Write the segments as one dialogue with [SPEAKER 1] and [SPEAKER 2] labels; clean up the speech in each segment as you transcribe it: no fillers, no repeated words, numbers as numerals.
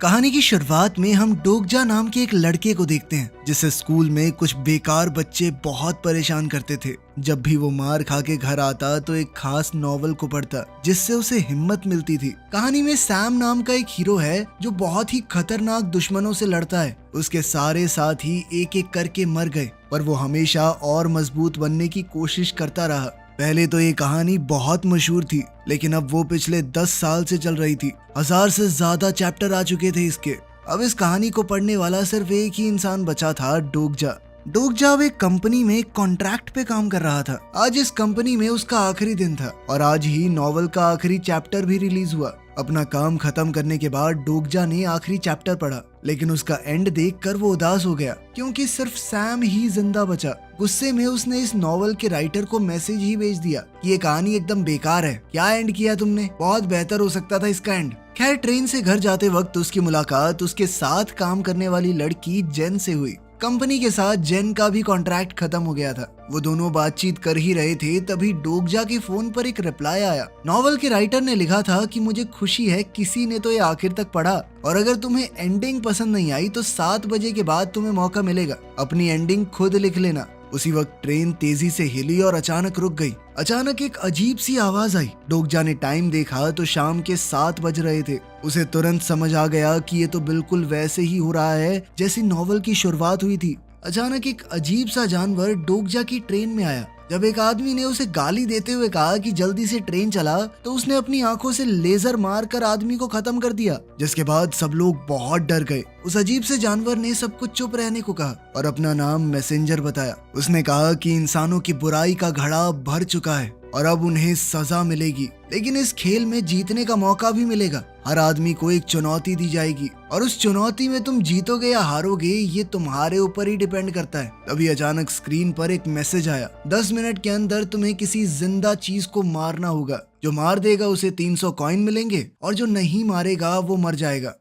[SPEAKER 1] कहानी की शुरुआत में हम डोगजा नाम के एक लड़के को देखते हैं जिसे स्कूल में कुछ बेकार बच्चे बहुत परेशान करते थे। जब भी वो मार खा के घर आता तो एक खास नॉवल को पढ़ता जिससे उसे हिम्मत मिलती थी। कहानी में सैम नाम का एक हीरो है जो बहुत ही खतरनाक दुश्मनों से लड़ता है। उसके सारे साथी एक एक करके मर गए पर वो हमेशा और मजबूत बनने की कोशिश करता रहा। पहले तो ये कहानी बहुत मशहूर थी लेकिन अब वो पिछले 10 साल से चल रही थी। 1000 से ज्यादा चैप्टर आ चुके थे इसके। अब इस कहानी को पढ़ने वाला सिर्फ एक ही इंसान बचा था, डोगजा। डोगजा अब एक कंपनी में कॉन्ट्रैक्ट पे काम कर रहा था। आज इस कंपनी में उसका आखिरी दिन था और आज ही नॉवल का आखिरी चैप्टर भी रिलीज हुआ। अपना काम खत्म करने के बाद डोगजा ने आखिरी चैप्टर पढ़ा लेकिन उसका एंड देखकर वो उदास हो गया क्योंकि सिर्फ सैम ही जिंदा बचा। गुस्से में उसने इस नॉवल के राइटर को मैसेज ही भेज दिया कि ये कहानी एकदम बेकार है, क्या एंड किया तुमने, बहुत बेहतर हो सकता था इसका एंड। खैर, ट्रेन से घर जाते वक्त उसकी मुलाकात उसके साथ काम करने वाली लड़की जेन से हुई। कंपनी के साथ जेन का भी कॉन्ट्रैक्ट खत्म हो गया था। वो दोनों बातचीत कर ही रहे थे तभी डोगजा के फोन पर एक रिप्लाई आया। नॉवल के राइटर ने लिखा था कि मुझे खुशी है किसी ने तो ये आखिर तक पढ़ा और अगर तुम्हें एंडिंग पसंद नहीं आई तो 7 बजे के बाद तुम्हें मौका मिलेगा, अपनी एंडिंग खुद लिख लेना। उसी वक्त ट्रेन तेजी से हिली और अचानक रुक गई। अचानक एक अजीब सी आवाज आई। डोगजा ने टाइम देखा तो शाम के 7 बज रहे थे। उसे तुरंत समझ आ गया कि ये तो बिल्कुल वैसे ही हो रहा है जैसी नॉवल की शुरुआत हुई थी। अचानक एक अजीब सा जानवर डोगजा की ट्रेन में आया। जब एक आदमी ने उसे गाली देते हुए कहा कि जल्दी से ट्रेन चला तो उसने अपनी आंखों से लेजर मारकर आदमी को खत्म कर दिया, जिसके बाद सब लोग बहुत डर गए। उस अजीब से जानवर ने सबको चुप रहने को कहा और अपना नाम मैसेंजर बताया। उसने कहा कि इंसानों की बुराई का घड़ा भर चुका है और अब उन्हें सजा मिलेगी, लेकिन इस खेल में जीतने का मौका भी मिलेगा। हर आदमी को एक चुनौती दी जाएगी और उस चुनौती में तुम जीतोगे या हारोगे ये तुम्हारे ऊपर ही डिपेंड करता है। तभी अचानक स्क्रीन पर एक मैसेज आया, 10 मिनट के अंदर तुम्हें किसी जिंदा चीज को मारना होगा। जो मार देगा उसे 300 कॉइन मिलेंगे और जो नहीं मारेगा वो मर जाएगा।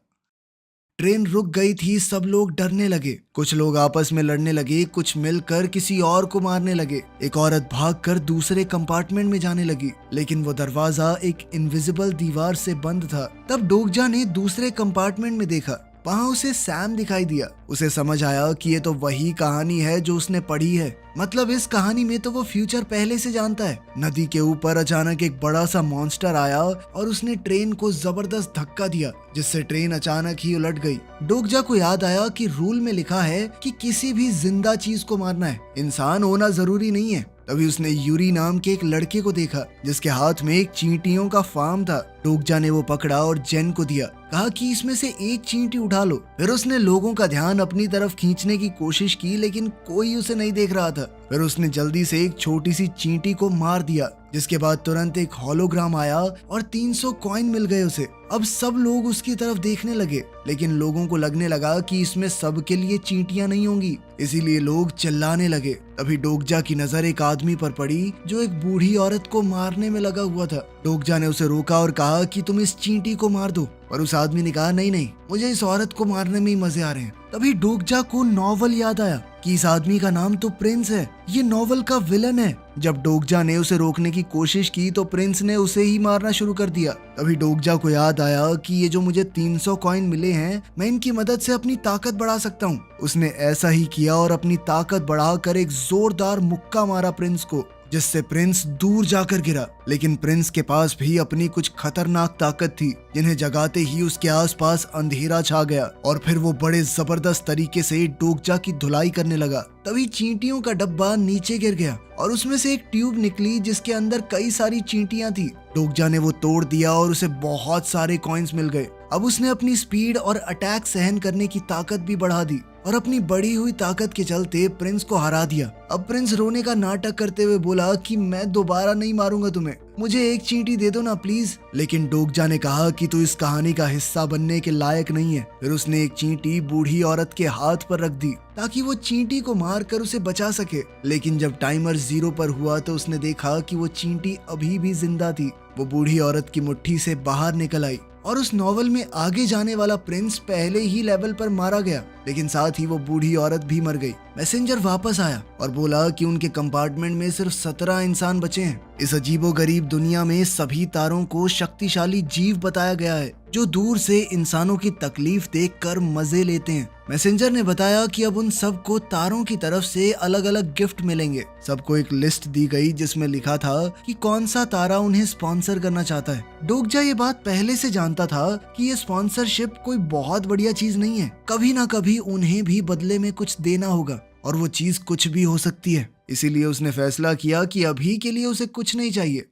[SPEAKER 1] ट्रेन रुक गई थी, सब लोग डरने लगे। कुछ लोग आपस में लड़ने लगे, कुछ मिलकर किसी और को मारने लगे। एक औरत भागकर दूसरे कंपार्टमेंट में जाने लगी लेकिन वो दरवाजा एक इनविजिबल दीवार से बंद था। तब डोगजा ने दूसरे कंपार्टमेंट में देखा, वहाँ उसे सैम दिखाई दिया। उसे समझ आया कि ये तो वही कहानी है जो उसने पढ़ी है। मतलब इस कहानी में तो वो फ्यूचर पहले से जानता है। नदी के ऊपर अचानक एक बड़ा सा मॉन्स्टर आया और उसने ट्रेन को जबरदस्त धक्का दिया जिससे ट्रेन अचानक ही उलट गई। डोगजा को याद आया कि रूल में लिखा है कि किसी भी जिंदा चीज को मारना है, इंसान होना जरूरी नहीं है। तभी उसने यूरी नाम के एक लड़के को देखा जिसके हाथ में एक चींटियों का फार्म था। डोगजा ने वो पकड़ा और जेन को दिया, कहा कि इसमें से एक चींटी उठा लो। फिर उसने लोगों का ध्यान अपनी तरफ खींचने की कोशिश की लेकिन कोई उसे नहीं देख रहा था। फिर उसने जल्दी से एक छोटी सी चींटी को मार दिया जिसके बाद तुरंत एक होलोग्राम आया और 300 कॉइन मिल गए उसे। अब सब लोग उसकी तरफ देखने लगे लेकिन लोगों को लगने लगा कि इसमें सबके लिए चींटियां नहीं होंगी, इसीलिए लोग चिल्लाने लगे। तभी डोगजा की नजर एक आदमी पर पड़ी जो एक बूढ़ी औरत को मारने में लगा हुआ था। डोगजा ने उसे रोका और कहा कि तुम इस चींटी को मार दो, पर उस आदमी ने कहा नहीं नहीं, मुझे इस औरत को मारने में ही मजे आ रहे हैं। तभी डोगजा को नॉवल याद आया कि इस आदमी का नाम तो प्रिंस है, ये नॉवल का विलन है। जब डोगजा ने उसे रोकने की कोशिश की तो प्रिंस ने उसे ही मारना शुरू कर दिया। तभी डोगजा को याद आया कि ये जो मुझे 300 कॉइन मिले हैं मैं इनकी मदद से अपनी ताकत बढ़ा सकता हूँ। उसने ऐसा ही किया और अपनी ताकत बढ़ाकर एक जोरदार मुक्का मारा प्रिंस को, जिससे प्रिंस दूर जाकर गिरा। लेकिन प्रिंस के पास भी अपनी कुछ खतरनाक ताकत थी जिन्हें जगाते ही उसके आसपास अंधेरा छा गया और फिर वो बड़े जबरदस्त तरीके से डोगजा की धुलाई करने लगा। तभी चींटियों का डब्बा नीचे गिर गया और उसमें से एक ट्यूब निकली जिसके अंदर कई सारी चींटियां थी। डोगजा ने वो तोड़ दिया और उसे बहुत सारे कॉइन्स मिल गए। अब उसने अपनी स्पीड और अटैक सहन करने की ताकत भी बढ़ा दी और अपनी बढ़ी हुई ताकत के चलते प्रिंस को हरा दिया। अब प्रिंस रोने का नाटक करते हुए बोला कि मैं दोबारा नहीं मारूंगा तुम्हें, मुझे एक चींटी दे दो ना प्लीज। लेकिन डोगजा ने कहा कि तू इस कहानी का हिस्सा बनने के लायक नहीं है। फिर उसने एक चींटी बूढ़ी औरत के हाथ पर रख दी ताकि वो चींटी को मारकर उसे बचा सके। लेकिन जब टाइमर 0 पर हुआ तो उसने देखा कि वो चींटी अभी भी जिंदा थी। वो बूढ़ी औरत की मुट्ठी से बाहर निकल आई और उस नॉवल में आगे जाने वाला प्रिंस पहले ही लेवल पर मारा गया। लेकिन साथ ही वो बूढ़ी औरत भी मर गई। मैसेंजर वापस आया और बोला कि उनके कंपार्टमेंट में सिर्फ 17 इंसान बचे हैं। इस अजीबोगरीब दुनिया में सभी तारों को शक्तिशाली जीव बताया गया है जो दूर से इंसानों की तकलीफ देखकर मजे लेते हैं। मैसेंजर ने बताया कि अब उन सबको तारों की तरफ से अलग अलग गिफ्ट मिलेंगे। सबको एक लिस्ट दी गई जिसमें लिखा था कि कौन सा तारा उन्हें स्पॉन्सर करना चाहता है। डोगजा ये बात पहले से जानता था कि ये स्पॉन्सरशिप कोई बहुत बढ़िया चीज नहीं है। कभी ना कभी उन्हें भी बदले में कुछ देना होगा और वो चीज कुछ भी हो सकती है। इसीलिए उसने फैसला किया कि अभी के लिए उसे कुछ नहीं चाहिए।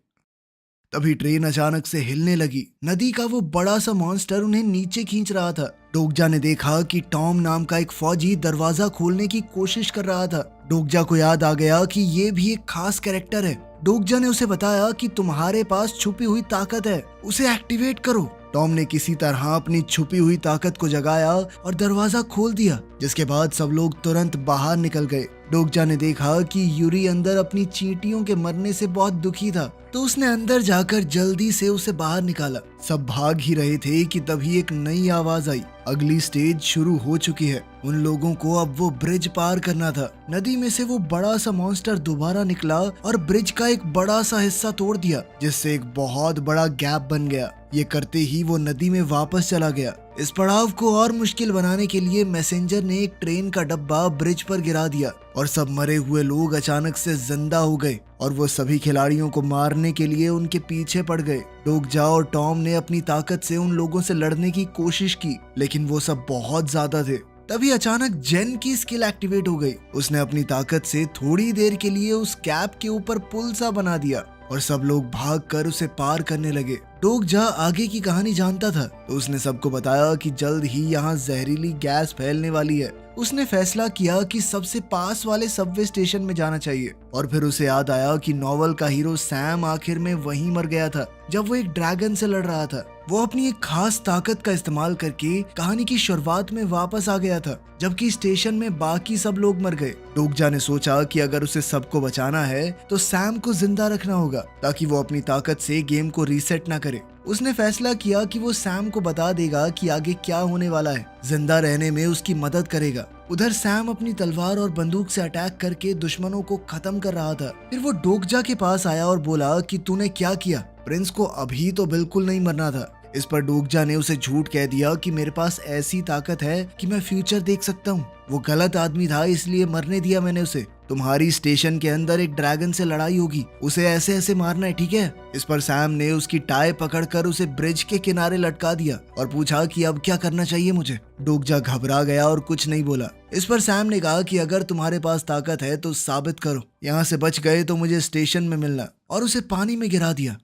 [SPEAKER 1] तभी ट्रेन अचानक से हिलने लगी। नदी का वो बड़ा सा मॉन्स्टर उन्हें नीचे खींच रहा था। डोगजा ने देखा कि टॉम नाम का एक फौजी दरवाजा खोलने की कोशिश कर रहा था। डोगजा को याद आ गया कि ये भी एक खास कैरेक्टर है। डोगजा ने उसे बताया कि तुम्हारे पास छुपी हुई ताकत है, उसे एक्टिवेट करो। टॉम ने किसी तरह अपनी छुपी हुई ताकत को जगाया और दरवाजा खोल दिया, जिसके बाद सब लोग तुरंत बाहर निकल गए। डोगजा ने देखा कि यूरी अंदर अपनी चींटियों के मरने से बहुत दुखी था, तो उसने अंदर जाकर जल्दी से उसे बाहर निकाला। सब भाग ही रहे थे कि तभी एक नई आवाज आई। अगली स्टेज शुरू हो चुकी है। उन लोगों को अब वो ब्रिज पार करना था। नदी में से वो बड़ा सा मॉन्स्टर दोबारा निकला और ब्रिज का एक बड़ा सा हिस्सा तोड़ दिया, जिससे एक बहुत बड़ा गैप बन गया। ये करते ही वो नदी में वापस चला गया। इस पड़ाव को और मुश्किल बनाने के लिए मैसेंजर ने एक ट्रेन का डब्बा ब्रिज पर गिरा दिया और सब मरे हुए लोग अचानक से जिंदा हो गए और वो सभी खिलाड़ियों को मारने के लिए उनके पीछे पड़ गए। डोगजा और टॉम ने अपनी ताकत से उन लोगों से लड़ने की कोशिश की, लेकिन वो सब बहुत ज्यादा थे। तभी अचानक जेन की स्किल एक्टिवेट हो गई। उसने अपनी ताकत से थोड़ी देर के लिए उस कैप के ऊपर पुल सा बना दिया और सब लोग भागकर उसे पार करने लगे। डोगजा आगे की कहानी जानता था, तो उसने सबको बताया कि जल्द ही यहाँ जहरीली गैस फैलने वाली है। उसने फैसला किया कि सबसे पास वाले सबवे स्टेशन में जाना चाहिए और फिर उसे याद आया कि नॉवल का हीरो सैम आखिर में वहीं मर गया था जब वो एक ड्रैगन से लड़ रहा था। वो अपनी एक खास ताकत का इस्तेमाल करके कहानी की शुरुआत में वापस आ गया था, जबकि स्टेशन में बाकी सब लोग मर गए। डोगजा ने सोचा कि अगर उसे सबको बचाना है तो सैम को जिंदा रखना होगा ताकि वो अपनी ताकत से गेम को रीसेट ना करे। उसने फैसला किया कि वो सैम को बता देगा कि आगे क्या होने वाला है, जिंदा रहने में उसकी मदद करेगा। उधर सैम अपनी तलवार और बंदूक से अटैक करके दुश्मनों को खत्म कर रहा था। फिर वो डोगजा के पास आया और बोला कि तूने क्या किया, प्रिंस को अभी तो बिल्कुल नहीं मरना था। इस पर डोगजा ने उसे झूठ कह दिया कि मेरे पास ऐसी ताकत है कि मैं फ्यूचर देख सकता हूँ। वो गलत आदमी था, इसलिए मरने दिया मैंने उसे। तुम्हारी स्टेशन के अंदर एक ड्रैगन से लड़ाई होगी, उसे ऐसे ऐसे मारना है, ठीक है? इस पर सैम ने उसकी टाई पकड़कर उसे ब्रिज के किनारे लटका दिया और पूछा कि अब क्या करना चाहिए मुझे। डोगजा घबरा गया और कुछ नहीं बोला। इस पर सैम ने कहा कि अगर तुम्हारे पास ताकत है तो साबित करो, यहाँ से बच गए तो मुझे स्टेशन में मिलना, और उसे पानी में गिरा दिया।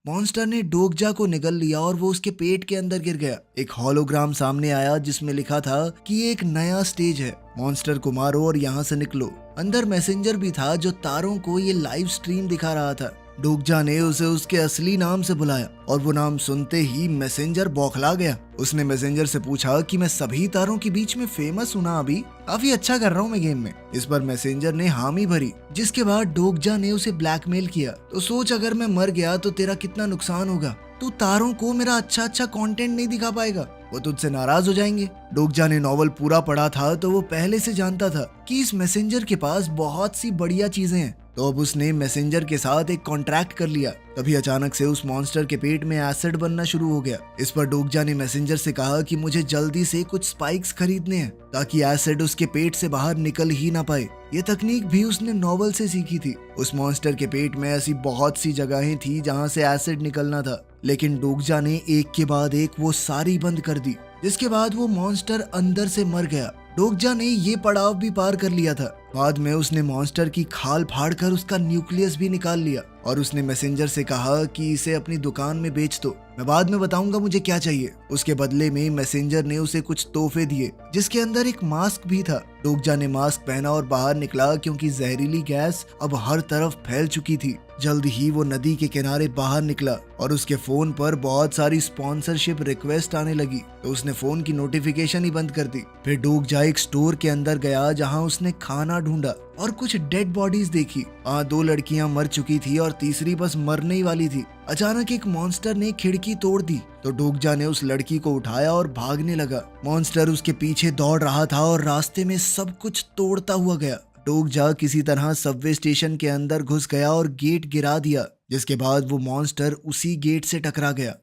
[SPEAKER 1] मॉन्स्टर ने डोगजा को निगल लिया और वो उसके पेट के अंदर गिर गया। एक होलोग्राम सामने आया जिसमें लिखा था कि ये एक नया स्टेज है, मॉन्स्टर को मारो और यहाँ से निकलो। अंदर मैसेंजर भी था जो तारों को ये लाइव स्ट्रीम दिखा रहा था। डोगजा ने उसे उसके असली नाम से बुलाया और वो नाम सुनते ही मैसेंजर बौखला गया। उसने मैसेंजर से पूछा कि मैं सभी तारों के बीच में फेमस हूं ना, अभी काफी अच्छा कर रहा हूं मैं गेम में। इस पर मैसेंजर ने हामी भरी, जिसके बाद डोगजा ने उसे ब्लैकमेल किया। तो सोच, अगर मैं मर गया तो तेरा कितना नुकसान होगा, तू तारों को मेरा अच्छा कंटेंट नहीं दिखा पाएगा, वो तुझसे नाराज हो जाएंगे। डोगजा ने नॉवल पूरा पढ़ा था तो वो पहले से जानता था कि इस मैसेंजर के पास बहुत सी बढ़िया चीजें हैं, तो अब उसने मैसेंजर के साथ एक कॉन्ट्रैक्ट कर लिया। तभी अचानक से उस मॉन्स्टर के पेट में एसिड बनना शुरू हो गया। इस पर डोगजा ने मैसेंजर से कहा कि मुझे जल्दी से कुछ स्पाइक्स खरीदने हैं ताकि एसिड उसके पेट से बाहर निकल ही ना पाए। ये तकनीक भी उसने नॉवल से सीखी थी। उस मॉन्स्टर के पेट में ऐसी बहुत सी जगहें थी जहाँ से एसिड निकलना था, लेकिन डोगजा ने एक के बाद एक वो सारी बंद कर दी, जिसके बाद वो मॉन्स्टर अंदर से मर गया। डोगजा ने ये पड़ाव भी पार कर लिया था। बाद में उसने मॉन्स्टर की खाल फाड़कर उसका न्यूक्लियस भी निकाल लिया और उसने मैसेंजर से कहा कि इसे अपनी दुकान में बेच दो, मैं बाद में बताऊंगा मुझे क्या चाहिए। उसके बदले में मैसेंजर ने उसे कुछ तोहफे दिए, जिसके अंदर एक मास्क भी था। डोगजा ने मास्क पहना और बाहर निकला क्योंकि जहरीली गैस अब हर तरफ फैल चुकी थी। जल्द ही वो नदी के किनारे बाहर निकला और उसके फोन पर बहुत सारी स्पॉन्सरशिप रिक्वेस्ट आने लगी, तो उसने फोन की नोटिफिकेशन ही बंद कर दी। फिर डोगजा डोगजा एक स्टोर के अंदर गया जहां उसने खाना ढूंढा और कुछ डेड बॉडीज देखी। 2 लड़कियां मर चुकी थी और तीसरी बस मरने ही वाली थी। अचानक एक मॉन्स्टर ने खिड़की तोड़ दी तो डोगजा ने उस लड़की को उठाया और भागने लगा। मॉन्स्टर उसके पीछे दौड़ रहा था और रास्ते में सब कुछ तोड़ता हुआ गया। डोगजा किसी तरह सबवे स्टेशन के अंदर घुस गया और गेट गिरा दिया, जिसके बाद वो मॉन्स्टर उसी गेट से टकरा गया।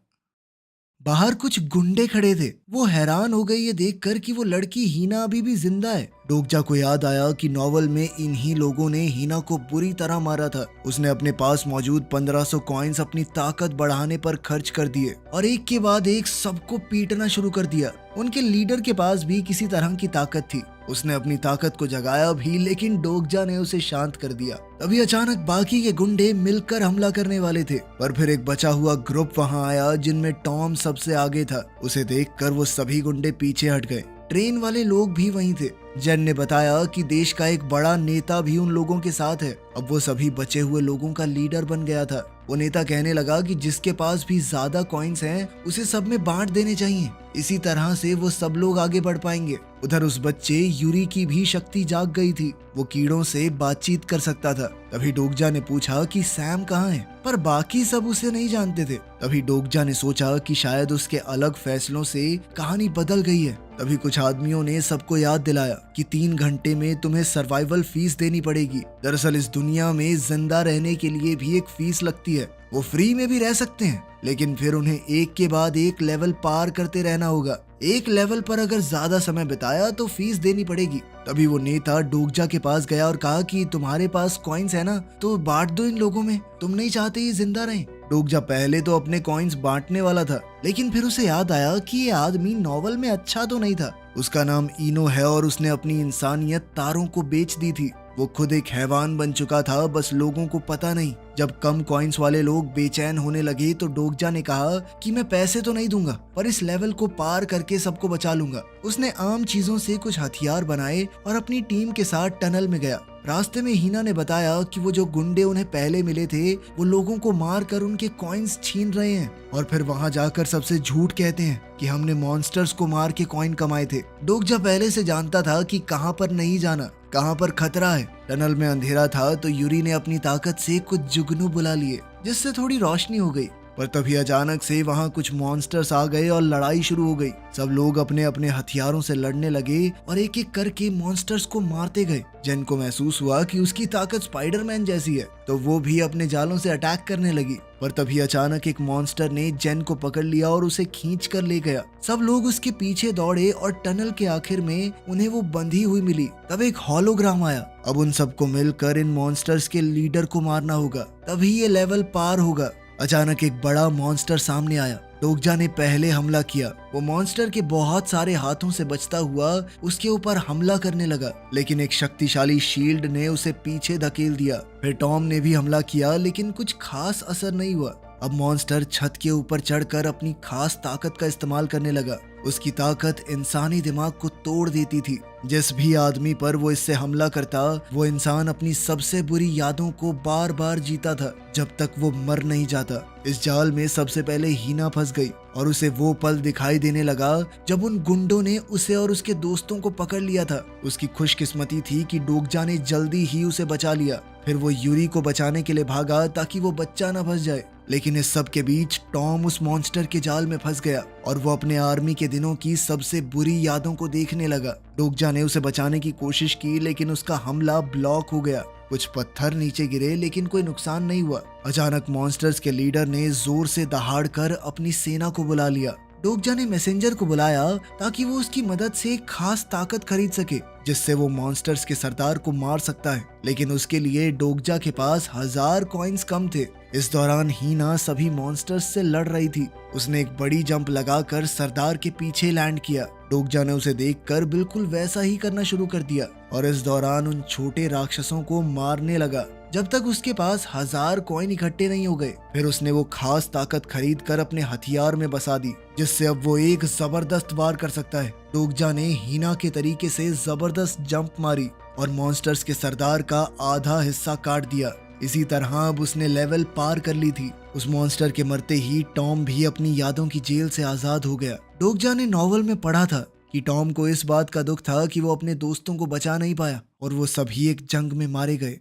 [SPEAKER 1] बाहर कुछ गुंडे खड़े थे। वो हैरान हो गई ये देखकर कि वो लड़की हीना अभी भी जिंदा है। डोगजा को याद आया कि नॉवल में इन्हीं लोगों ने हीना को बुरी तरह मारा था। उसने अपने पास मौजूद 1500 कॉइन्स अपनी ताकत बढ़ाने पर खर्च कर दिए और एक के बाद एक सबको पीटना शुरू कर दिया। उनके लीडर के पास भी किसी तरह की ताकत थी। उसने अपनी ताकत को जगाया भी, लेकिन डोगजा ने उसे शांत कर दिया। तभी अचानक बाकी के गुंडे मिलकर हमला करने वाले थे, पर फिर एक बचा हुआ ग्रुप वहां आया जिनमें टॉम सबसे आगे था। उसे देखकर वो सभी गुंडे पीछे हट गए। ट्रेन वाले लोग भी वहीं थे। जेन ने बताया कि देश का एक बड़ा नेता भी उन लोगों के साथ है। अब वो सभी बचे हुए लोगों का लीडर बन गया था। वो नेता कहने लगा कि जिसके पास भी ज्यादा कॉइन्स हैं उसे सब में बांट देने चाहिए। इसी तरह से वो सब लोग आगे बढ़ पाएंगे। उधर उस बच्चे यूरी की भी शक्ति जाग गई थी। वो कीड़ों से बातचीत कर सकता था। तभी डोगजा ने पूछा कि सैम कहाँ है, पर बाकी सब उसे नहीं जानते थे। तभी डोगजा ने सोचा कि शायद उसके अलग फैसलों से कहानी बदल गई है। तभी कुछ आदमियों ने सबको याद दिलाया कि 3 घंटे में तुम्हें सर्वाइवल फीस देनी पड़ेगी। दरअसल इस दुनिया में जिंदा रहने के लिए भी एक फीस लगती है। वो फ्री में भी रह सकते हैं, लेकिन फिर उन्हें एक के बाद एक लेवल पार करते रहना होगा। एक लेवल पर अगर ज्यादा समय बिताया तो फीस देनी पड़ेगी। तभी वो नेता डोगजा के पास गया और कहा कि तुम्हारे पास कॉइन्स है ना, तो बांट दो इन लोगों में। तुम नहीं चाहते ये जिंदा रहें। डोगजा पहले तो अपने कॉइन्स बांटने वाला था, लेकिन फिर उसे याद आया कि ये आदमी नॉवल में अच्छा तो नहीं था। उसका नाम इनो है और उसने अपनी इंसानियत तारों को बेच दी थी। वो खुद एक हैवान बन चुका था, बस लोगों को पता नहीं। जब कम कॉइन्स वाले लोग बेचैन होने लगे तो डोगजा ने कहा कि मैं पैसे तो नहीं दूंगा, पर इस लेवल को पार करके सबको बचा लूंगा। उसने आम चीजों से कुछ हथियार बनाए और अपनी टीम के साथ टनल में गया। रास्ते में हीना ने बताया कि वो जो गुंडे उन्हें पहले मिले थे वो लोगों को मार कर उनके कॉइन्स छीन रहे हैं और फिर वहां जाकर सबसे झूठ कहते हैं कि हमने मॉन्स्टर्स को मार के कॉइन कमाए थे। डोगजा पहले से जानता था कि कहां पर नहीं जाना, कहां पर खतरा है। टनल में अंधेरा था तो यूरी ने अपनी ताकत से कुछ जुगनू बुला लिए, जिससे थोड़ी रोशनी हो गई। पर तभी अचानक से वहां कुछ मॉन्स्टर्स आ गए और लड़ाई शुरू हो गई। सब लोग अपने अपने हथियारों से लड़ने लगे और एक एक करके मॉन्स्टर्स को मारते गए। जेन को महसूस हुआ कि उसकी ताकत स्पाइडरमैन जैसी है, तो वो भी अपने जालों से अटैक करने लगी। पर तभी अचानक एक मॉन्स्टर ने जेन को पकड़ लिया और उसे खींच कर ले गया। सब लोग उसके पीछे दौड़े और टनल के आखिर में उन्हें वो बंधी हुई मिली। तब एक होलोग्राम आया। अब उन सबको मिलकर इन मॉन्स्टर्स के लीडर को मारना होगा, तभी ये लेवल पार होगा। अचानक एक बड़ा मॉन्स्टर सामने आया। डोगजा ने पहले हमला किया। वो मॉन्स्टर के बहुत सारे हाथों से बचता हुआ उसके ऊपर हमला करने लगा, लेकिन एक शक्तिशाली शील्ड ने उसे पीछे धकेल दिया। फिर टॉम ने भी हमला किया, लेकिन कुछ खास असर नहीं हुआ। अब मॉन्स्टर छत के ऊपर चढ़कर अपनी खास ताकत का इस्तेमाल करने लगा। उसकी ताकत इंसानी दिमाग को तोड़ देती थी। जिस भी आदमी पर वो इससे हमला करता, वो इंसान अपनी सबसे बुरी यादों को बार बार जीता था जब तक वो मर नहीं जाता। इस जाल में सबसे पहले हीना फंस गई और उसे वो पल दिखाई देने लगा जब उन गुंडों ने उसे और उसके दोस्तों को पकड़ लिया था। उसकी खुशकिस्मती थी कि डोगजा ने जल्दी ही उसे बचा लिया। फिर वो यूरी को बचाने के लिए भागा ताकि वो बच्चा न फंस जाए, लेकिन इस सब के बीच टॉम उस मॉन्स्टर के जाल में फंस गया और वो अपने आर्मी के दिनों की सबसे बुरी यादों को देखने लगा। डोगजा ने उसे बचाने की कोशिश की, लेकिन उसका हमला ब्लॉक हो गया। कुछ पत्थर नीचे गिरे, लेकिन कोई नुकसान नहीं हुआ। अचानक मॉन्स्टर्स के लीडर ने जोर से दहाड़ कर अपनी सेना को बुला लिया। डोगजा ने मैसेंजर को बुलाया ताकि वो उसकी मदद से एक खास ताकत खरीद सके, जिससे वो मॉन्स्टर्स के सरदार को मार सकता है। लेकिन उसके लिए डोगजा के पास 1000 कॉइन्स कम थे। इस दौरान हीना सभी मॉन्स्टर्स से लड़ रही थी। उसने एक बड़ी जंप लगाकर सरदार के पीछे लैंड किया। डोगजा ने उसे देखकर बिल्कुल वैसा ही करना शुरू कर दिया और इस दौरान उन छोटे राक्षसों को मारने लगा जब तक उसके पास 1000 कॉइन इकट्ठे नहीं हो गए। फिर उसने वो खास ताकत खरीद कर अपने हथियार में बसा दी, जिससे अब वो एक जबरदस्त वार कर सकता है। डोगजा ने हीना के तरीके से जबरदस्त जंप मारी और मॉन्स्टर्स के सरदार का आधा हिस्सा काट दिया। इसी तरह अब उसने लेवल पार कर ली थी। उस मॉन्स्टर के मरते ही टॉम भी अपनी यादों की जेल से आजाद हो गया। डोगजा ने नॉवल में पढ़ा था कि टॉम को इस बात का दुख था कि वो अपने दोस्तों को बचा नहीं पाया और वो सभी एक जंग में मारे गए।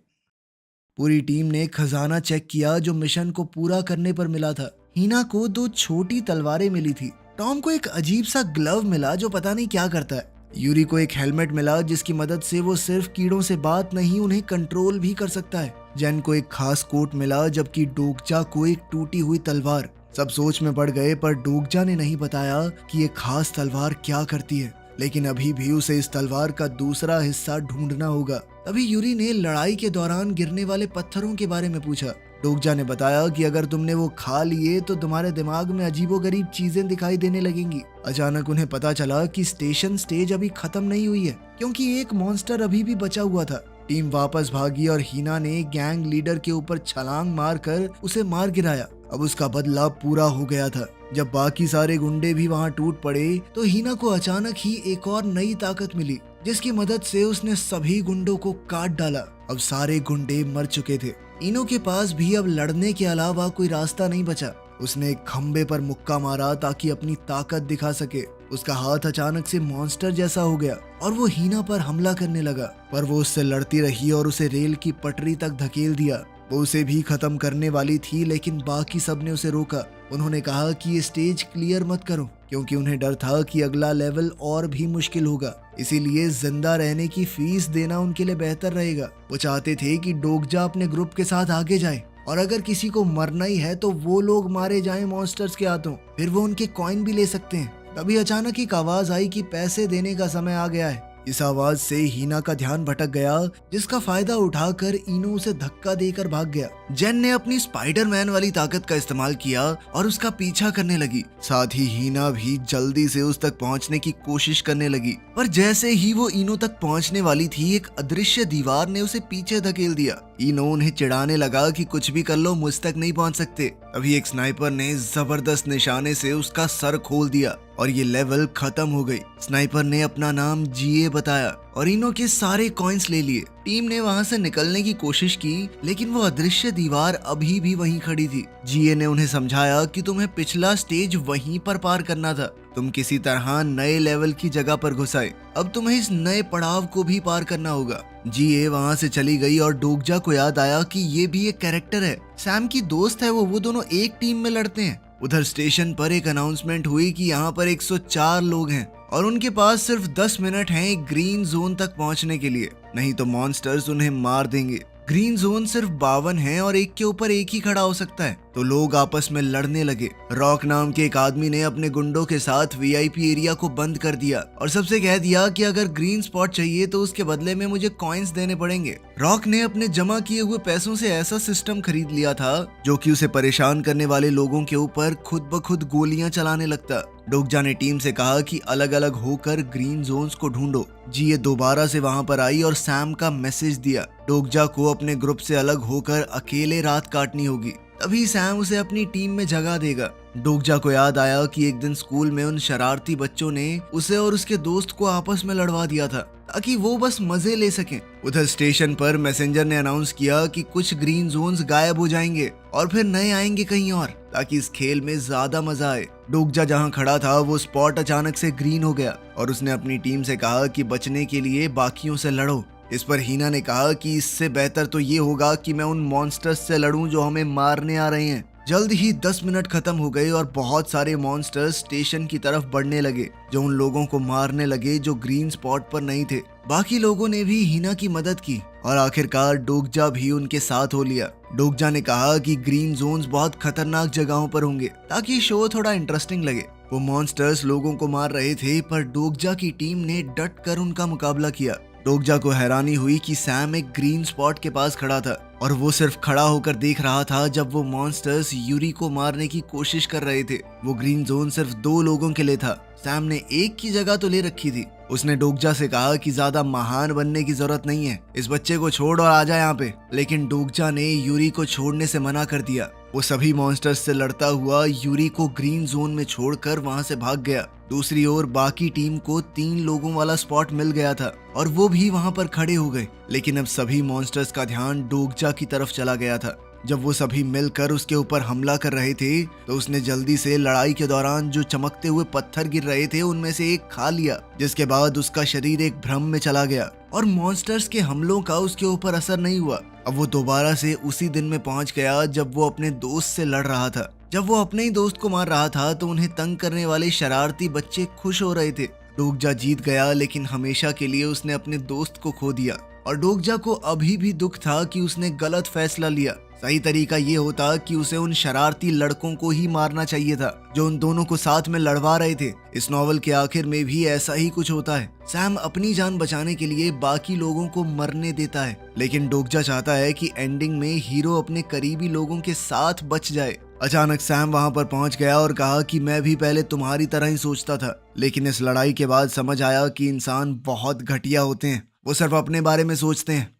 [SPEAKER 1] पूरी टीम ने खजाना चेक किया जो मिशन को पूरा करने पर मिला था। हीना को 2 छोटी तलवारें मिली थी। टॉम को एक अजीब सा ग्लव मिला जो पता नहीं क्या करता है। यूरी को एक हेलमेट मिला जिसकी मदद से वो सिर्फ कीड़ों से बात नहीं उन्हें कंट्रोल भी कर सकता है। जेन को एक खास कोट मिला जबकि डोगजा को एक टूटी हुई तलवार। सब सोच में पड़ गए पर डोगजा ने नहीं बताया कि ये खास तलवार क्या करती है, लेकिन अभी भी उसे इस तलवार का दूसरा हिस्सा ढूंढना होगा। तभी यूरी ने लड़ाई के दौरान गिरने वाले पत्थरों के बारे में पूछा। डोगजा ने बताया कि अगर तुमने वो खा लिए तो तुम्हारे दिमाग में अजीबोगरीब चीजें दिखाई देने लगेंगी। अचानक उन्हें पता चला कि स्टेशन स्टेज अभी खत्म नहीं हुई है क्योंकि एक मॉन्स्टर अभी भी बचा हुआ था। टीम वापस भागी और हीना ने गैंग लीडर के ऊपर छलांग मारकर उसे मार गिराया। अब उसका बदला पूरा हो गया था। जब बाकी सारे गुंडे भी वहां टूट पड़े तो हीना को अचानक ही एक और नई ताकत मिली जिसकी मदद से उसने सभी गुंडों को काट डाला। अब सारे गुंडे मर चुके थे। इनो के पास भी अब लड़ने के अलावा कोई रास्ता नहीं बचा। उसने एक खंबे पर मुक्का मारा ताकि अपनी ताकत दिखा सके। उसका हाथ अचानक से मॉन्स्टर जैसा हो गया और वो हीना पर हमला करने लगा, पर वो उससे लड़ती रही और उसे रेल की पटरी तक धकेल दिया। वो उसे भी खत्म करने वाली थी लेकिन बाकी सब ने उसे रोका। उन्होंने कहा कि ये स्टेज क्लियर मत करो क्योंकि उन्हें डर था कि अगला लेवल और भी मुश्किल होगा, इसीलिए जिंदा रहने की फीस देना उनके लिए बेहतर रहेगा। वो चाहते थे कि डोगजा अपने ग्रुप के साथ आगे जाए और अगर किसी को मरना ही है तो वो लोग मारे जाएं मॉन्स्टर्स के हाथों, फिर वो उनके कॉइन भी ले सकते हैं। तभी अचानक एक आवाज आई कि पैसे देने का समय आ गया है। इस आवाज से हीना का ध्यान भटक गया जिसका फायदा उठाकर इनो उसे धक्का देकर भाग गया। जेन ने अपनी स्पाइडरमैन वाली ताकत का इस्तेमाल किया और उसका पीछा करने लगी। साथ ही हीना भी जल्दी से उस तक पहुंचने की कोशिश करने लगी, पर जैसे ही वो इनो तक पहुंचने वाली थी एक अदृश्य दीवार ने उसे पीछे धकेल दिया। इनो उन्हें चिढ़ाने लगा कि कुछ भी कर लो मुझ तक नहीं पहुंच सकते। अभी एक स्नाइपर ने जबरदस्त निशाने से उसका सर खोल दिया और ये लेवल खत्म हो गई। स्नाइपर ने अपना नाम जीए बताया और इनो के सारे कॉइन्स ले लिए। टीम ने वहां से निकलने की कोशिश की लेकिन वो अदृश्य दीवार अभी भी वहीं खड़ी थी। जीए ने उन्हें समझाया कि तुम्हें पिछला स्टेज वहीं पर पार करना था। तुम किसी तरह नए लेवल की जगह पर घुस आए। अब तुम्हें इस नए पड़ाव को भी पार करना होगा। जीए वहां से चली गई और डोगजा को याद आया कि ये भी एक कैरेक्टर है, सैम की दोस्त है वो दोनों एक टीम में लड़ते हैं। उधर स्टेशन पर एक अनाउंसमेंट हुई कि यहाँ पर 104 लोग हैं और उनके पास सिर्फ 10 मिनट हैं एक ग्रीन जोन तक पहुँचने के लिए, नहीं तो मॉन्स्टर्स उन्हें मार देंगे। ग्रीन जोन सिर्फ 52 है और एक के ऊपर एक ही खड़ा हो सकता है। तो लोग आपस में लड़ने लगे। रॉक नाम के एक आदमी ने अपने गुंडों के साथ वीआईपी एरिया को बंद कर दिया और सबसे कह दिया कि अगर ग्रीन स्पॉट चाहिए तो उसके बदले में मुझे कॉइन्स देने पड़ेंगे। रॉक ने अपने जमा किए हुए पैसों से ऐसा सिस्टम खरीद लिया था जो कि उसे परेशान करने वाले लोगों के ऊपर खुद ब खुद गोलियां चलाने लगता। डोगजा ने टीम से कहा कि अलग अलग होकर ग्रीन जोन्स को ढूंढो। जीए दोबारा से वहां पर आई और सैम का मैसेज दिया। डोगजा को अपने ग्रुप से अलग होकर अकेले रात काटनी होगी, तभी सैम उसे अपनी टीम में जगह देगा। डोगजा को याद आया कि एक दिन स्कूल में उन शरारती बच्चों ने उसे और उसके दोस्त को आपस में लड़वा दिया था ताकि वो बस मजे ले सकें। उधर स्टेशन पर मैसेंजर ने अनाउंस किया कि कुछ ग्रीन जोन्स गायब हो जाएंगे और फिर नए आएंगे कहीं और, ताकि इस खेल में ज्यादा मजा आए। डोगजा जहां खड़ा था वो स्पॉट अचानक से ग्रीन हो गया और उसने अपनी टीम से कहा कि बचने के लिए बाकियों से लड़ो। इस पर हीना ने कहा कि इससे बेहतर तो ये होगा कि मैं उन मॉन्स्टर्स से लड़ूं जो हमें मारने आ रहे हैं। जल्द ही 10 मिनट खत्म हो गए और बहुत सारे मॉन्स्टर्स स्टेशन की तरफ बढ़ने लगे जो उन लोगों को मारने लगे जो ग्रीन स्पॉट पर नहीं थे। बाकी लोगों ने भी हीना की मदद की और आखिरकार डोगजा भी उनके साथ हो लिया। डोगजा ने कहा कि ग्रीन जोन्स बहुत खतरनाक जगहों पर होंगे ताकि शो थोड़ा इंटरेस्टिंग लगे। वो मॉन्स्टर्स लोगों को मार रहे थे पर डोगजा की टीम ने डट कर उनका मुकाबला किया। डोगजा को हैरानी हुई कि सैम एक ग्रीन स्पॉट के पास खड़ा था और वो सिर्फ खड़ा होकर देख रहा था जब वो मॉन्स्टर्स यूरी को मारने की कोशिश कर रहे थे। वो ग्रीन जोन सिर्फ 2 लोगों के लिए था। सैम ने एक की जगह तो ले रखी थी। उसने डोगजा से कहा कि ज्यादा महान बनने की जरूरत नहीं है, इस बच्चे को छोड़ और आ जा यहाँ पे। लेकिन डोगजा ने यूरी को छोड़ने से मना कर दिया। वो सभी मॉन्स्टर्स से लड़ता हुआ यूरी को ग्रीन जोन में छोड़कर वहां से भाग गया। दूसरी ओर बाकी टीम को 3 लोगों वाला स्पॉट मिल गया था और वो भी वहां पर खड़े हो गए। लेकिन अब सभी मॉन्स्टर्स का ध्यान डोगजा की तरफ चला गया था। जब वो सभी मिलकर उसके ऊपर हमला कर रहे थे तो उसने जल्दी से लड़ाई के दौरान जो चमकते हुए पत्थर गिर रहे थे उनमें से एक खा लिया, जिसके बाद उसका शरीर एक भ्रम में चला गया और मॉन्स्टर्स के हमलों का उसके ऊपर असर नहीं हुआ। अब वो दोबारा से उसी दिन में पहुंच गया जब वो अपने दोस्त से लड़ रहा था। जब वो अपने ही दोस्त को मार रहा था तो उन्हें तंग करने वाले शरारती बच्चे खुश हो रहे थे। डोगजा जीत गया, लेकिन हमेशा के लिए उसने अपने दोस्त को खो दिया और डोगजा को अभी भी दुख था कि उसने गलत फैसला लिया। सही तरीका ये होता कि उसे उन शरारती लड़कों को ही मारना चाहिए था जो उन दोनों को साथ में लड़वा रहे थे। इस नॉवल के आखिर में भी ऐसा ही कुछ होता है। सैम अपनी जान बचाने के लिए बाकी लोगों को मरने देता है, लेकिन डोगजा चाहता है कि एंडिंग में हीरो अपने करीबी लोगों के साथ बच जाए। अचानक सैम वहां पर पहुंच गया और कहा कि मैं भी पहले तुम्हारी तरह ही सोचता था, लेकिन इस लड़ाई के बाद समझ आया कि इंसान बहुत घटिया होते हैं, वो सिर्फ अपने बारे में सोचते हैं।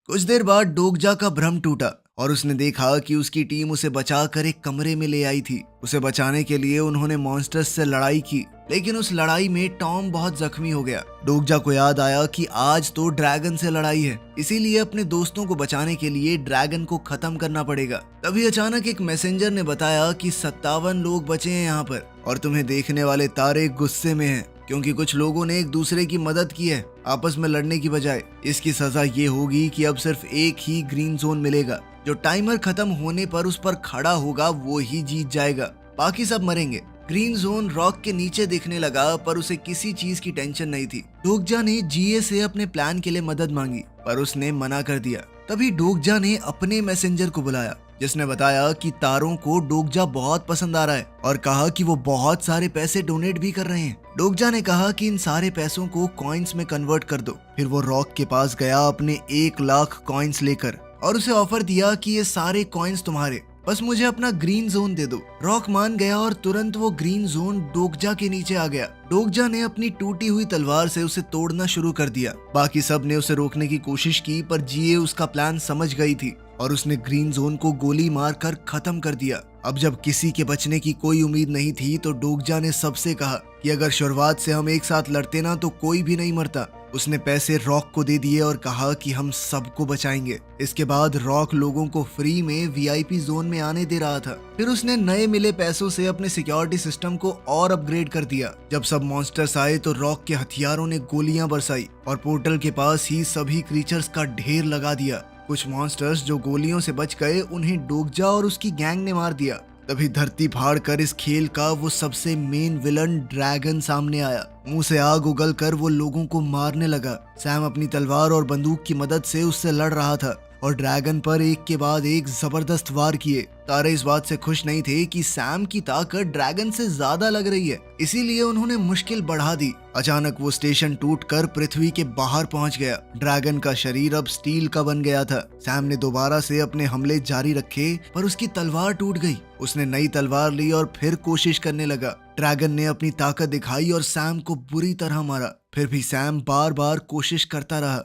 [SPEAKER 1] कुछ देर बाद डोगजा का भ्रम टूटा और उसने देखा कि उसकी टीम उसे बचाकर एक कमरे में ले आई थी। उसे बचाने के लिए उन्होंने मॉन्स्टर्स से लड़ाई की, लेकिन उस लड़ाई में टॉम बहुत जख्मी हो गया। डोगजा को याद आया कि आज तो ड्रैगन से लड़ाई है, इसीलिए अपने दोस्तों को बचाने के लिए ड्रैगन को खत्म करना पड़ेगा। तभी अचानक एक मैसेंजर ने बताया कि 57 लोग बचे हैं यहाँ पर और तुम्हें देखने वाले तारे गुस्से में हैं क्योंकि कुछ लोगों ने एक दूसरे की मदद की है आपस में लड़ने की बजाय। इसकी सजा ये होगी कि अब सिर्फ एक ही ग्रीन जोन मिलेगा। जो टाइमर खत्म होने पर उस पर खड़ा होगा वो ही जीत जाएगा, बाकी सब मरेंगे। ग्रीन जोन रॉक के नीचे दिखने लगा, पर उसे किसी चीज की टेंशन नहीं थी। डोगजा ने जीए से अपने प्लान के लिए मदद मांगी, पर उसने मना कर दिया। तभी डोगजा ने अपने मैसेंजर को बुलाया, जिसने बताया कि तारों को डोगजा बहुत पसंद आ रहा है और कहा कि वो बहुत सारे पैसे डोनेट भी कर रहे हैं। डोगजा ने कहा कि इन सारे पैसों को कॉइन्स में कन्वर्ट कर दो। फिर वो रॉक के पास गया अपने 1 लाख कॉइन्स लेकर और उसे ऑफर दिया कि ये सारे कॉइन्स तुम्हारे, बस मुझे अपना ग्रीन जोन दे दो। रॉक मान गया और तुरंत वो ग्रीन जोन डोगजा के नीचे आ गया। डोगजा ने अपनी टूटी हुई तलवार से उसे तोड़ना शुरू कर दिया। बाकी सब ने उसे रोकने की कोशिश की, पर जीए उसका प्लान समझ गई थी और उसने ग्रीन जोन को गोली मारकर खत्म कर दिया। अब जब किसी के बचने की कोई उम्मीद नहीं थी तो डोगजा ने सबसे कहा कि अगर शुरुआत से हम एक साथ लड़ते ना तो कोई भी नहीं मरता। उसने पैसे रॉक को दे दिए और कहा कि हम सबको बचाएंगे। इसके बाद रॉक लोगों को फ्री में वीआईपी जोन में आने दे रहा था। फिर उसने नए मिले पैसों से अपने सिक्योरिटी सिस्टम को और अपग्रेड कर दिया। जब सब मॉन्स्टर्स आए तो रॉक के हथियारों ने गोलियां बरसाई और पोर्टल के पास ही सभी क्रीचर्स का ढेर लगा दिया। कुछ मॉन्स्टर्स जो गोलियों से बच गए उन्हें डोगजा और उसकी गैंग ने मार दिया। तभी धरती फाड़ कर इस खेल का वो सबसे मेन विलन ड्रैगन सामने आया। मुंह से आग उगल कर वो लोगों को मारने लगा। सैम अपनी तलवार और बंदूक की मदद से उससे लड़ रहा था और ड्रैगन पर एक के बाद एक जबरदस्त वार किए। तारे इस बात से खुश नहीं थे कि सैम की ताकत ड्रैगन से ज्यादा लग रही है, इसीलिए उन्होंने मुश्किल बढ़ा दी। अचानक वो स्टेशन टूटकर पृथ्वी के बाहर पहुंच गया। ड्रैगन का शरीर अब स्टील का बन गया था। सैम ने दोबारा से अपने हमले जारी रखे, पर उसकी तलवार टूट गई। उसने नई तलवार ली और फिर कोशिश करने लगा। ड्रैगन ने अपनी ताकत दिखाई और सैम को बुरी तरह मारा। फिर भी सैम बार बार कोशिश करता रहा।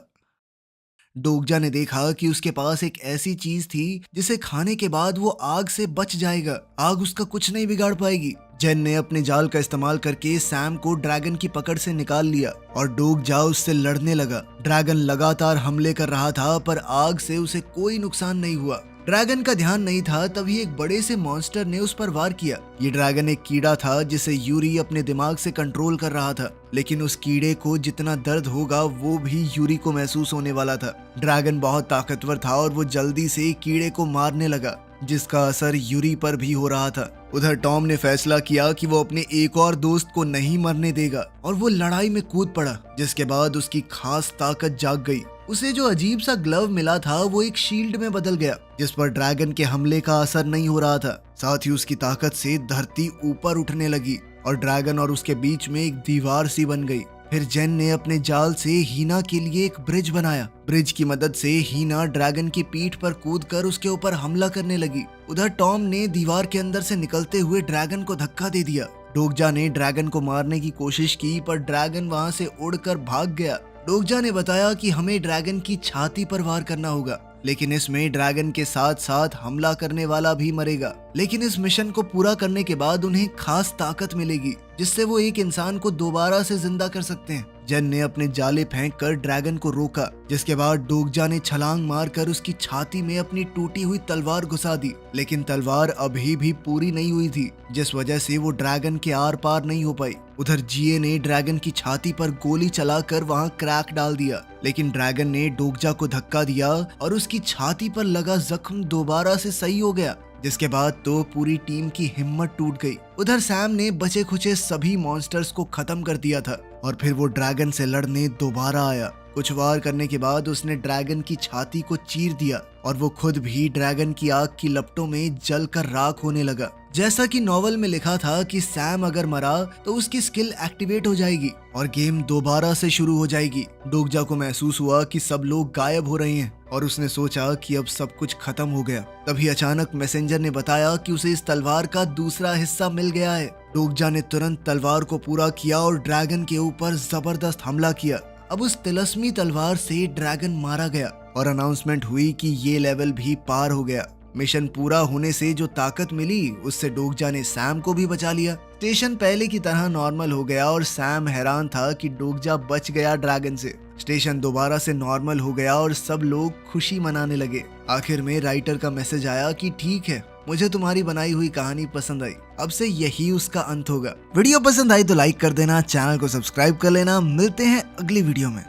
[SPEAKER 1] डोगजा ने देखा कि उसके पास एक ऐसी चीज थी जिसे खाने के बाद वो आग से बच जाएगा। आग उसका कुछ नहीं बिगाड़ पाएगी। जेन ने अपने जाल का इस्तेमाल करके सैम को ड्रैगन की पकड़ से निकाल लिया और डोगजा उससे लड़ने लगा। ड्रैगन लगातार हमले कर रहा था, पर आग से उसे कोई नुकसान नहीं हुआ। ड्रैगन का ध्यान नहीं था, तभी एक बड़े से मॉन्स्टर ने उस पर वार किया। ये ड्रैगन एक कीड़ा था जिसे यूरी अपने दिमाग से कंट्रोल कर रहा था, लेकिन उस कीड़े को जितना दर्द होगा वो भी यूरी को महसूस होने वाला था। ड्रैगन बहुत ताकतवर था और वो जल्दी से कीड़े को मारने लगा, जिसका असर यूरी पर भी हो रहा था। उधर टॉम ने फैसला किया कि वो अपने एक और दोस्त को नहीं मरने देगा और वो लड़ाई में कूद पड़ा, जिसके बाद उसकी खास ताकत जाग गई। उसे जो अजीब सा ग्लव मिला था वो एक शील्ड में बदल गया, जिस पर ड्रैगन के हमले का असर नहीं हो रहा था। साथ ही उसकी ताकत से धरती ऊपर उठने लगी और ड्रैगन और उसके बीच में एक दीवार सी बन गई। फिर जेन ने अपने जाल से हीना के लिए एक ब्रिज बनाया। ब्रिज की मदद से हीना ड्रैगन की पीठ पर कूदकर उसके ऊपर हमला करने लगी। उधर टॉम ने दीवार के अंदर से निकलते हुए ड्रैगन को धक्का दे दिया। डोगजा ने ड्रैगन को मारने की कोशिश की, पर ड्रैगन वहां से उड़कर भाग गया। डोगजा ने बताया कि हमें ड्रैगन की छाती पर वार करना होगा, लेकिन इसमें ड्रैगन के साथ साथ हमला करने वाला भी मरेगा। लेकिन इस मिशन को पूरा करने के बाद उन्हें खास ताकत मिलेगी, जिससे वो एक इंसान को दोबारा से जिंदा कर सकते हैं। जेन ने अपने जाले फेंक कर ड्रैगन को रोका, जिसके बाद डोगजा ने छलांग मारकर उसकी छाती में अपनी टूटी हुई तलवार घुसा दी, लेकिन तलवार अभी भी पूरी नहीं हुई थी, जिस वजह से वो ड्रैगन के आर पार नहीं हो पाई। उधर जिए ने ड्रैगन की छाती पर गोली चलाकर वहां क्रैक डाल दिया, लेकिन ड्रैगन ने डोगजा को धक्का दिया और उसकी छाती पर लगा जख्म दोबारा से सही हो गया, जिसके बाद तो पूरी टीम की हिम्मत टूट गई। उधर सैम ने बचे खुचे सभी मॉन्स्टर्स को खत्म कर दिया था और फिर वो ड्रैगन से लड़ने दोबारा आया। कुछ वार करने के बाद उसने ड्रैगन की छाती को चीर दिया और वो खुद भी ड्रैगन की आग की लपटों में जलकर राख होने लगा। जैसा कि नॉवल में लिखा था कि सैम अगर मरा तो उसकी स्किल एक्टिवेट हो जाएगी और गेम दोबारा से शुरू हो जाएगी। डोगजा को महसूस हुआ कि सब लोग गायब हो रहे हैं और उसने सोचा कि अब सब कुछ खत्म हो गया। तभी अचानक मैसेंजर ने बताया कि उसे इस तलवार का दूसरा हिस्सा मिल गया है। डोगजा ने तुरंत तलवार को पूरा किया और ड्रैगन के ऊपर जबरदस्त हमला किया। अब उस तिलस्मी तलवार से ड्रैगन मारा गया और अनाउंसमेंट हुई कि ये लेवल भी पार हो गया। मिशन पूरा होने से जो ताकत मिली उससे डोगजा ने सैम को भी बचा लिया। स्टेशन पहले की तरह नॉर्मल हो गया और सैम हैरान था कि डोगजा बच गया ड्रैगन से। स्टेशन दोबारा से नॉर्मल हो गया और सब लोग खुशी मनाने लगे। आखिर में राइटर का मैसेज आया कि ठीक है, मुझे तुम्हारी बनाई हुई कहानी पसंद आई, अब से यही उसका अंत होगा। वीडियो पसंद आई तो लाइक कर देना, चैनल को सब्सक्राइब कर लेना। मिलते हैं अगली वीडियो में।